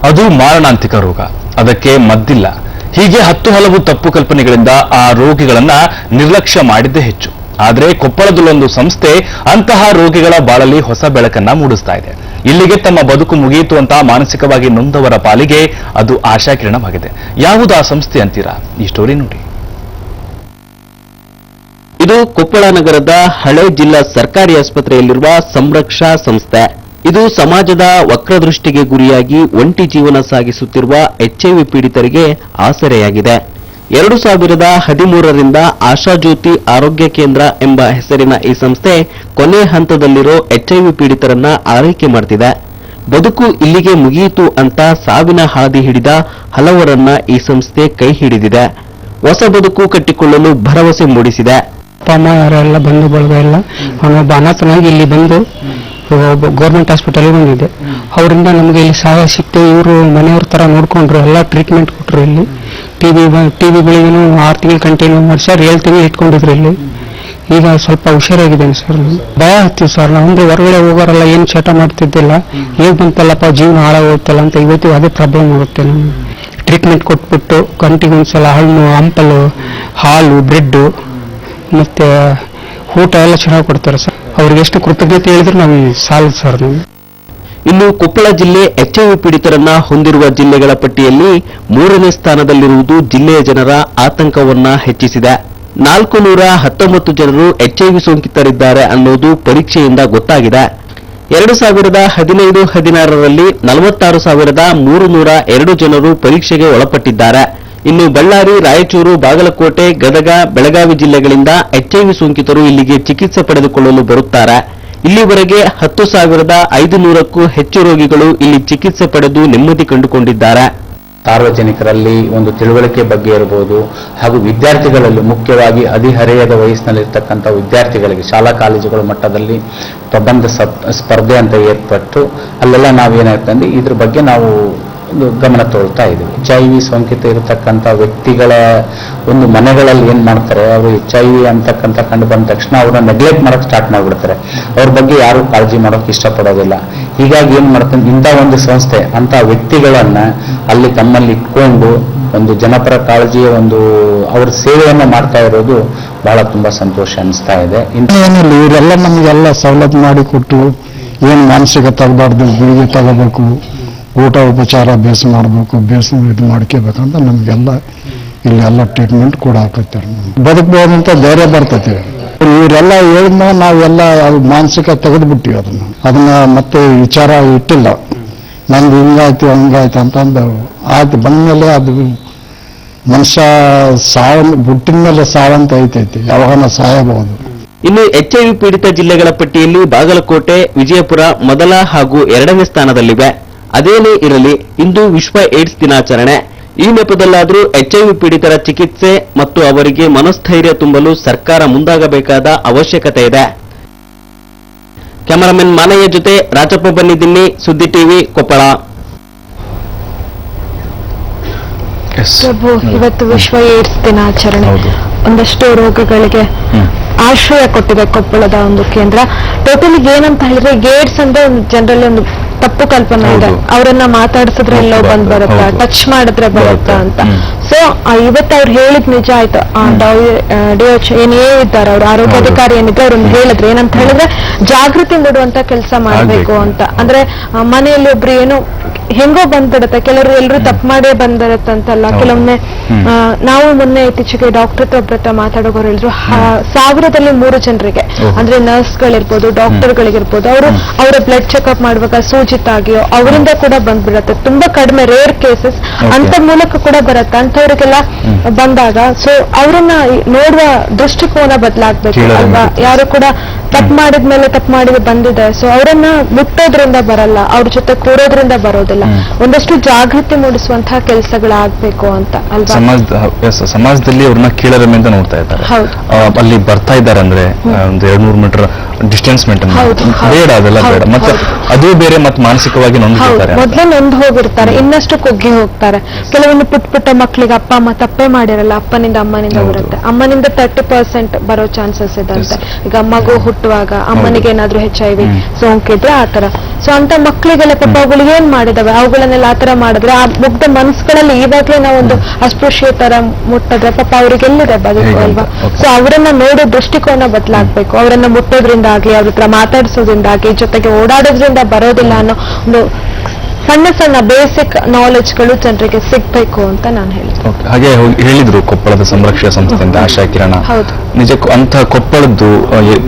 ಅದು ಮಾರಣಾಂತಿಕ ರೋಗ, ಅದಕ್ಕೆ ಮದ್ದಿಲ್ಲ. ಹೀಗೆ ಹಲವು ತಪ್ಪು ಕಲ್ಪನೆಗಳಿಂದ ಆ ರೋಗಿಗಳನ್ನ ನಿರ್ಲಕ್ಷ್ಯ ಮಾಡಿದ್ದೇ ಹೆಚ್ಚು. ಆದರೆ ಕೊಪ್ಪಳದಲ್ಲೊಂದು ಸಂಸ್ಥೆ ಅಂತಹ ರೋಗಿಗಳ ಬಾಳಲ್ಲಿ ಹೊಸ ಬೆಳಕನ್ನ ಮೂಡಿಸ್ತಾ ಇದೆ. ಇಲ್ಲಿಗೆ ತಮ್ಮ ಬದುಕು ಮುಗಿಯಿತು ಅಂತ ಮಾನಸಿಕವಾಗಿ ನೊಂದವರ ಪಾಲಿಗೆ ಅದು ಆಶಾಕಿರಣವಾಗಿದೆ. ಯಾವುದು ಆ ಸಂಸ್ಥೆ ಅಂತೀರಾ? ಈ ಸ್ಟೋರಿ ನೋಡಿ. ಇದು ಕೊಪ್ಪಳ ನಗರದ ಹಳೆ ಜಿಲ್ಲಾ ಸರ್ಕಾರಿ ಆಸ್ಪತ್ರೆಯಲ್ಲಿರುವ ಸಂರಕ್ಷಾ ಸಂಸ್ಥೆ. ಇದು ಸಮಾಜದ ವಕ್ರದೃಷ್ಟಿಗೆ ಗುರಿಯಾಗಿ ಒಂಟಿ ಜೀವನ ಸಾಗಿಸುತ್ತಿರುವ HIV ಪೀಡಿತರಿಗೆ ಆಸರೆಯಾಗಿದೆ. 2013ರಿಂದ ಆಶಾಜ್ಯೋತಿ ಆರೋಗ್ಯ ಕೇಂದ್ರ ಎಂಬ ಹೆಸರಿನ ಈ ಸಂಸ್ಥೆ ಕೊನೆ ಹಂತದಲ್ಲಿರೋ HIV ಪೀಡಿತರನ್ನ ಆರೈಕೆ ಮಾಡ್ತಿದೆ. ಬದುಕು ಇಲ್ಲಿಗೆ ಮುಗಿಯಿತು ಅಂತ ಸಾವಿನ ಹಾದಿ ಹಿಡಿದ ಹಲವರನ್ನ ಈ ಸಂಸ್ಥೆ ಕೈ ಹಿಡಿದಿದೆ. ಹೊಸ ಬದುಕು ಕಟ್ಟಿಕೊಳ್ಳಲು ಭರವಸೆ ಮೂಡಿಸಿದೆ. ಅಪ್ಪ ಅಮ್ಮ ಯಾರೆಲ್ಲ ಬಂಧು ಬಳಗ ಎಲ್ಲ ಅವನೊಬ್ಬ ಅನಾಥನಾಗಿ ಇಲ್ಲಿ ಬಂದು ಗೌರ್ಮೆಂಟ್ ಹಾಸ್ಪಿಟಲ್ಗೆ ಬಂದಿದ್ದೆ. ಅವರಿಂದ ನಮಗೆ ಇಲ್ಲಿ ಸಹಾಯ ಸಿಕ್ತು. ಇವರು ಮನೆಯವ್ರ ತರ ನೋಡ್ಕೊಂಡ್ರು, ಎಲ್ಲ ಟ್ರೀಟ್ಮೆಂಟ್ ಕೊಟ್ಟರು. ಇಲ್ಲಿ ಟಿವಿಗಳಿಗೂ 6 ತಿಂಗಳು ಕಂಟಿನ್ಯೂ ಮಾಡಿಸ್ಯಾರ, 7 ತಿಂಗಳು ಇಟ್ಕೊಂಡಿದ್ರು ಇಲ್ಲಿ. ಈಗ ಸ್ವಲ್ಪ ಹುಷಾರಾಗಿದ್ದೇನೆ ಸರ್. ಭಯ ಹತ್ತೀವಿ ಸರ್. ಅಂದ್ರೆ ಹೊರಗಡೆ ಹೋಗೋರೆಲ್ಲ ಏನು ಚಟ ಮಾಡ್ತಿದ್ದಿಲ್ಲ, ಹೇಗೆ ಬಂತಲ್ಲಪ್ಪ ಜೀವನ ಹಾಳಾಗೋಗ್ತಲ್ಲ ಅಂತ ಇವತ್ತು ಅದೇ ಪ್ರಾಬ್ಲಮ್ ಆಗುತ್ತೆ. ನಮಗೆ ಟ್ರೀಟ್ಮೆಂಟ್ ಕೊಟ್ಬಿಟ್ಟು ಗಂಟೆಗೊಂದ್ಸಲ ಹಣ್ಣು, ಹಂಪಲು, ಹಾಲು, ಬ್ರೆಡ್ಡು ಮತ್ತೆ ಊಟ ಎಲ್ಲ ಚೆನ್ನಾಗಿ ಕೊಡ್ತಾರೆ ಸರ್. ಅವ್ರಿಗೆ ಎಷ್ಟು ಕೃತಜ್ಞತೆ ಹೇಳಿದ್ರೆ ನಮಗೆ ಸಾಲದು ಸರ್. ನಮಗೆ ಇನ್ನು ಕೊಪ್ಪಳ ಜಿಲ್ಲೆ HIV ಪೀಡಿತರನ್ನ ಹೊಂದಿರುವ ಜಿಲ್ಲೆಗಳ ಪಟ್ಟಿಯಲ್ಲಿ 3ನೇ ಸ್ಥಾನದಲ್ಲಿರುವುದು ಜಿಲ್ಲೆಯ ಜನರ ಆತಂಕವನ್ನ ಹೆಚ್ಚಿಸಿದೆ. 419 ಜನರು HIV ಸೋಂಕಿತರಿದ್ದಾರೆ ಅನ್ನೋದು ಪರೀಕ್ಷೆಯಿಂದ ಗೊತ್ತಾಗಿದೆ. 2015-16ರಲ್ಲಿ 46,302 ಜನರು ಪರೀಕ್ಷೆಗೆ ಒಳಪಟ್ಟಿದ್ದಾರೆ. ಇನ್ನು ಬಳ್ಳಾರಿ, ರಾಯಚೂರು, ಬಾಗಲಕೋಟೆ, ಗದಗ, ಬೆಳಗಾವಿ ಜಿಲ್ಲೆಗಳಿಂದ HIV ಸೋಂಕಿತರು ಇಲ್ಲಿಗೆ ಚಿಕಿತ್ಸೆ ಪಡೆದುಕೊಳ್ಳಲು ಬರುತ್ತಾರೆ. ಇಲ್ಲಿವರೆಗೆ 10,500ಕ್ಕೂ ಹೆಚ್ಚು ರೋಗಿಗಳು ಇಲ್ಲಿ ಚಿಕಿತ್ಸೆ ಪಡೆದು ನೆಮ್ಮದಿ ಕಂಡುಕೊಂಡಿದ್ದಾರೆ. ಸಾರ್ವಜನಿಕರಲ್ಲಿ ಒಂದು ತಿಳುವಳಿಕೆ ಬಗ್ಗೆ ಇರಬಹುದು, ಹಾಗೂ ವಿದ್ಯಾರ್ಥಿಗಳಲ್ಲಿ ಮುಖ್ಯವಾಗಿ ಹದಿಹರೆಯದ ವಯಸ್ಸಿನಲ್ಲಿರ್ತಕ್ಕಂಥ ವಿದ್ಯಾರ್ಥಿಗಳಿಗೆ ಶಾಲಾ ಕಾಲೇಜುಗಳ ಮಟ್ಟದಲ್ಲಿ ಪ್ರಬಂಧ ಸ್ಪರ್ಧೆ ಅಂತ ಏರ್ಪಟ್ಟು ಅಲ್ಲೆಲ್ಲ ನಾವೇನಾಗ್ತಂದ್ರೆ ಇದ್ರ ಬಗ್ಗೆ ನಾವು ಒಂದು ಗಮನ ತೋಳ್ತಾ ಇದ್ದೀವಿ. HIV ಸೋಂಕಿತ ಇರತಕ್ಕಂಥ ವ್ಯಕ್ತಿಗಳ ಒಂದು ಮನೆಗಳಲ್ಲಿ ಏನ್ ಮಾಡ್ತಾರೆ, ಅವರು HIV ಅಂತಕ್ಕಂಥ ಕಂಡು ಬಂದ ತಕ್ಷಣ ಅವ್ರನ್ನ ನೆಗ್ಲೆಕ್ಟ್ ಮಾಡಕ್ ಸ್ಟಾರ್ಟ್ ಮಾಡ್ಬಿಡ್ತಾರೆ. ಅವ್ರ ಬಗ್ಗೆ ಯಾರು ಕಾಳಜಿ ಮಾಡೋಕೆ ಇಷ್ಟಪಡೋದಿಲ್ಲ. ಹೀಗಾಗಿ ಏನ್ ಮಾಡ್ತಾರೆ, ಇಂಥ ಒಂದು ಸಂಸ್ಥೆ ಅಂತ ವ್ಯಕ್ತಿಗಳನ್ನ ಅಲ್ಲಿ ತಮ್ಮಲ್ಲಿ ಇಟ್ಕೊಂಡು ಒಂದು ಜನಪರ ಕಾಳಜಿಯ ಒಂದು ಅವ್ರ ಸೇವೆಯನ್ನ ಮಾಡ್ತಾ ಇರೋದು ಬಹಳ ತುಂಬಾ ಸಂತೋಷ ಅನಿಸ್ತಾ ಇದೆ. ಇವರೆಲ್ಲ ನಮಗೆಲ್ಲ ಸವಲತ್ತು ಮಾಡಿ ಕೊಟ್ಟು, ಏನು ಮಾನಸಿಕ ತಗಬಾರ್ದು, ಗುಳಿಗೆ ತಗೋಬೇಕು, ಊಟ ಉಪಚಾರ ಬೇಸ್ ಮಾಡಬೇಕು, ಬೇಸ್ ಇದು ಮಾಡ್ಕೋಬೇಕಂತ ನಮಗೆಲ್ಲ ಇಲ್ಲೆಲ್ಲ ಟ್ರೀಟ್ಮೆಂಟ್ ಕೂಡ ಹಾಕತ್ತಾರೆ. ಬದುಕಬಹುದಂತ ಧೈರ್ಯ ಬರ್ತೈತಿ. ಇವರೆಲ್ಲ ಹೇಳಿದ್ನ ನಾವೆಲ್ಲ ಅದು ಮಾನಸಿಕ ತೆಗೆದುಬಿಟ್ಟಿವಿ. ಅದನ್ನ ಮತ್ತೆ ವಿಚಾರ ಇಟ್ಟಿಲ್ಲ. ನಂದು ಹಿಂಗಾಯ್ತು ಹಂಗಾಯ್ತು ಅಂತಂದು ಆಯ್ತು ಬಂದ್ಮೇಲೆ ಅದು ಮನುಷ್ಯ ಹುಟ್ಟಿನ ಮೇಲೆ ಸಾವಂತ ಐತೈತಿ, ಯಾವಾಗ ಸಾಯಬಹುದು. ಇನ್ನು HIV ಪೀಡಿತ ಜಿಲ್ಲೆಗಳ ಪಟ್ಟಿಯಲ್ಲಿ ಬಾಗಲಕೋಟೆ, ವಿಜಯಪುರ ಮೊದಲ ಹಾಗೂ 2ನೇ ಸ್ಥಾನದಲ್ಲಿವೆ. ಅದೇನೇ ಇರಲಿ, ಇಂದು ವಿಶ್ವ ಏಡ್ಸ್ ದಿನಾಚರಣೆ. ಈ ನೆಪದಲ್ಲಾದರೂ HIV ಪೀಡಿತರ ಚಿಕಿತ್ಸೆ ಮತ್ತು ಅವರಿಗೆ ಮನಸ್ಥೈರ್ಯ ತುಂಬಲು ಸರ್ಕಾರ ಮುಂದಾಗಬೇಕಾದ ಅವಶ್ಯಕತೆ ಇದೆ. ಕ್ಯಾಮರಾಮನ್ ಮಾನಯ್ಯ ಜೊತೆ ರಾಜಪ್ಪ ಬನ್ನಿದಿನ್ನಿ, ಸುದ್ದಿ ಟಿವಿ, ಕೊಪ್ಪಳ. ಇವತ್ತು ವಿಶ್ವ ಏಡ್ಸ್ ದಿನಾಚರಣೆ. ಒಂದಷ್ಟು ರೋಗಗಳಿಗೆ ಆಶ್ರಯ ಕೊಟ್ಟಿದೆ ಕೊಪ್ಪಳದ ಒಂದು ಕೇಂದ್ರ. ಟೋಟಲಿ ಏನಂತ ಹೇಳಿದ್ರೆ, ಏಡ್ಸ್ ಅಂದ್ರೆ ಜನರಲ್ಲಿ ಒಂದು ತಪ್ಪು ಕಲ್ಪನೆ ಇದೆ. ಅವರನ್ನ ಮಾತಾಡಿಸಿದ್ರೆ ಎಲ್ಲೋ ಬಂದ್ ಬರುತ್ತಾ, ಟಚ್ ಮಾಡಿದ್ರೆ ಬರುತ್ತಾ ಅಂತ. ಸೊ ಇವತ್ತು ಅವ್ರು ಹೇಳಿದ್ ನಿಜ ಆಯ್ತು. ಏನೇ ಇದ್ದಾರೆ ಅವ್ರ ಆರೋಗ್ಯಾಧಿಕಾರಿ ಏನಿದ್ರೆ ಅವ್ರನ್ನ ಹೇಳಿದ್ರೆ ಏನಂತ ಹೇಳಿದ್ರೆ, ಜಾಗೃತಿ ಮೂಡುವಂತ ಕೆಲಸ ಮಾಡ್ಬೇಕು ಅಂತ. ಅಂದ್ರೆ ಮನೆಯಲ್ಲಿ ಒಬ್ರು ಏನು ಹೆಂಗೋ ಬಂದ್ಬಿಡುತ್ತೆ, ಕೆಲವರು ಎಲ್ಲರೂ ತಪ್ಪು ಮಾಡೇ ಬಂದಿರತ್ತಂತಲ್ಲ. ಕೆಲವೊಮ್ಮೆ ನಾವು ಮೊನ್ನೆ ಇತ್ತೀಚೆಗೆ ಡಾಕ್ಟರ್ ಹತ್ರ ಮಾತಾಡೋರು ಹೇಳಿದ್ರು, 1000ರಲ್ಲಿ 3 ಜನರಿಗೆ, ಅಂದ್ರೆ ನರ್ಸ್ಗಳಿರ್ಬೋದು, ಡಾಕ್ಟರ್ಗಳಿಗಿರ್ಬೋದು, ಅವರು ಅವರ ಬ್ಲಡ್ ಚೆಕ್ಅಪ್ ಮಾಡುವಾಗ ಸೂಚಿತಾಗಿಯೋ ಅವರಿಂದ ಕೂಡ ಬಂದ್ಬಿಡತ್ತೆ. ತುಂಬಾ ಕಡಿಮೆ, ರೇರ್ ಕೇಸಸ್ ಅಂತ ಮೂಲಕ ಕೂಡ ಬರುತ್ತೆ. ಅಂತವ್ರಿಗೆಲ್ಲ ಬಂದಾಗ ಸೊ ಅವರನ್ನ ನೋಡುವ ದೃಷ್ಟಿಕೋನ ಬದಲಾಗ್ಬೇಕು ಅಲ್ವಾ. ಯಾರು ಕೂಡ ತಪ್ಪು ಮಾಡಿದ್ಮೇಲೆ ತಪ್ಪು ಮಾಡಿ ಬಂದಿದೆ, ಸೊ ಅವರನ್ನ ಮುಟ್ಟೋದ್ರಿಂದ ಬರಲ್ಲ, ಅವ್ರ ಜೊತೆ ಕೂರೋದ್ರಿಂದ ಬರೋದಿಲ್ಲ. ಒಂದಷ್ಟು ಜಾಗೃತಿ ಮೂಡಿಸುವಂತಹ ಕೆಲಸಗಳಾಗ್ಬೇಕು ಅಂತ ಅಲ್ವಾ. ಸಮಾಜದಲ್ಲಿ ಅವ್ರನ್ನ ಕೀಳರಿಮೆಯಿಂದ ನೋಡ್ತಾ ಇದ್ದಾರೆ. ಅಲ್ಲಿ ಬರ್ತಾ ಇದ್ದಾರೆ ಅಂದ್ರೆ ಒಂದು 200 ಮೀಟರ್ ಡಿಸ್ಟೆನ್ಸ್ ಮೇಂಟೈನ್ ಬೇಡ, ಅದೆಲ್ಲ ಬೇಡ. ಮತ್ತೆ ಅದು ಬೇರೆ, ಮತ್ತೆ ಮಾನಸಿಕವಾಗಿ ನೊಂದಿರ್ತಾರೆ. ಮೊದ್ಲೇ ನೊಂದು ಹೋಗಿರ್ತಾರೆ, ಇನ್ನಷ್ಟು ಕುಗ್ಗಿ ಹೋಗ್ತಾರೆ. ಕೆಲವೊಂದು ಪುಟ್ಟ ಮಕ್ಕಳಿಗೆ ಅಪ್ಪ ಅಮ್ಮ ತಪ್ಪೇ ಮಾಡಿರಲ್ಲ, ಅಪ್ಪನಿಂದ ಅಮ್ಮನಿಂದ ಹೌದು. ಬರುತ್ತೆ. ಅಮ್ಮನಿಂದ 30% ಬರೋ ಚಾನ್ಸಸ್ ಇದೆ ಅಂತೆ. ಈಗ ಮಗು ಹುಟ್ಟುವಾಗ ಅಮ್ಮನಿಗೆ ಏನಾದ್ರೂ HIV ಸೋಂಕಿದ್ರೆ ಆತರ. ಸೊ ಅಂತ ಮಕ್ಕಳಿಗೆಲ್ಲ ಪಾಪ ಅವುಗಳು ಏನ್ ಮಾಡಿದಾವೆ, ಅವುಗಳನ್ನೆಲ್ಲ ಆತರ ಮಾಡಿದ್ರೆ ಆ ಮುಗ್ಧ ಮನಸ್ಸುಗಳಲ್ಲಿ ಇವಾಗ್ಲೇ ನಾವೊಂದು ಅಸ್ಪೃಶ್ಯ ತರ ಮುಟ್ಟಿದ್ರೆ ಪಾಪ ಅವ್ರಿಗೆ ಎಲ್ಲಿದೆ ಬದುಕು ಹೇಗೆ ಅಲ್ವಾ? ಅಂತ? Okay. ಸೊ ಅವರನ್ನ ನೋಡೋ ದೃಷ್ಟಿಕೋನ ಬದಲಾಗ್ಬೇಕು. ಅವರನ್ನ ಮುಟ್ಟೋದ್ರಿಂದ ಆಗ್ಲಿ, ಅವ್ರ ಹತ್ರ ಮಾತಾಡಿಸೋದ್ರಿಂದಾಗಿ, ಜೊತೆಗೆ ಓಡಾಡೋದ್ರಿಂದ ಬರೋದಿಲ್ಲ ಅನ್ನೋ ಒಂದು ಸಣ್ಣ ಸಣ್ಣ ಬೇಸಿಕ್ ನಾಲೆಡ್ಜ್ಗಳು ಜನರಿಗೆ ಸಿಗ್ಬೇಕು ಅಂತ ನಾನು ಹೇಳ್ತೀನಿ. Okay. ಹಾಗೆ ಹೇಳಿದ್ರು ಕೊಪ್ಪಳದ ಸಂರಕ್ಷಣಾ ಸಂಸ್ಥೆಯಿಂದ ಆಶಾ ಕಿರಣ. ಹೌದು. ನಿಜಕ್ಕೂ ಅಂತ ಕೊಪ್ಪಳದ್ದು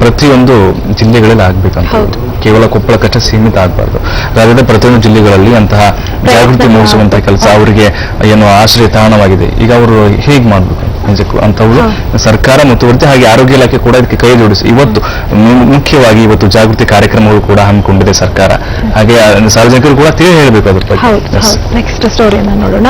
ಪ್ರತಿಯೊಂದು ಜಿಲ್ಲೆಗಳಲ್ಲಿ ಆಗ್ಬೇಕಂತ. ಹೌದು. ಕೇವಲ ಕೊಪ್ಪಳಕ್ಕಷ್ಟೇ ಸೀಮಿತ ಆಗಬಾರ್ದು. ರಾಜ್ಯದ ಪ್ರತಿಯೊಂದು ಜಿಲ್ಲೆಗಳಲ್ಲಿ ಅಂತಹ ಜಾಗೃತಿ ಮೂಡಿಸುವಂತಹ ಕೆಲಸ ಅವರಿಗೆ ಏನು ಆಶ್ರಯ ತಾಣವಾಗಿದೆ. ಈಗ ಅವರು ಹೇಗೆ ಮಾಡ್ಬೇಕು ನಿಜಕ್ಕೂ ಅಂತವರು ಸರ್ಕಾರ ಮುತುವರ್ಜಿ, ಹಾಗೆ ಆರೋಗ್ಯ ಇಲಾಖೆ ಕೂಡ ಇದಕ್ಕೆ ಕೈ ಜೋಡಿಸಿ ಇವತ್ತು ಮುಖ್ಯವಾಗಿ ಇವತ್ತು ಜಾಗೃತಿ ಕಾರ್ಯಕ್ರಮಗಳು ಕೂಡ ಹಮ್ಮಿಕೊಂಡಿದೆ ಸರ್ಕಾರ. ಹಾಗೆ ಸಾರ್ವಜನಿಕರು ಕೂಡ ತಿಳಿ ಹೇಳಬೇಕು ಅದ್ರ ಬಗ್ಗೆ. ಹೌದು. ನೆಕ್ಸ್ಟ್ ಸ್ಟೋರಿಯನ್ನ ನೋಡೋಣ.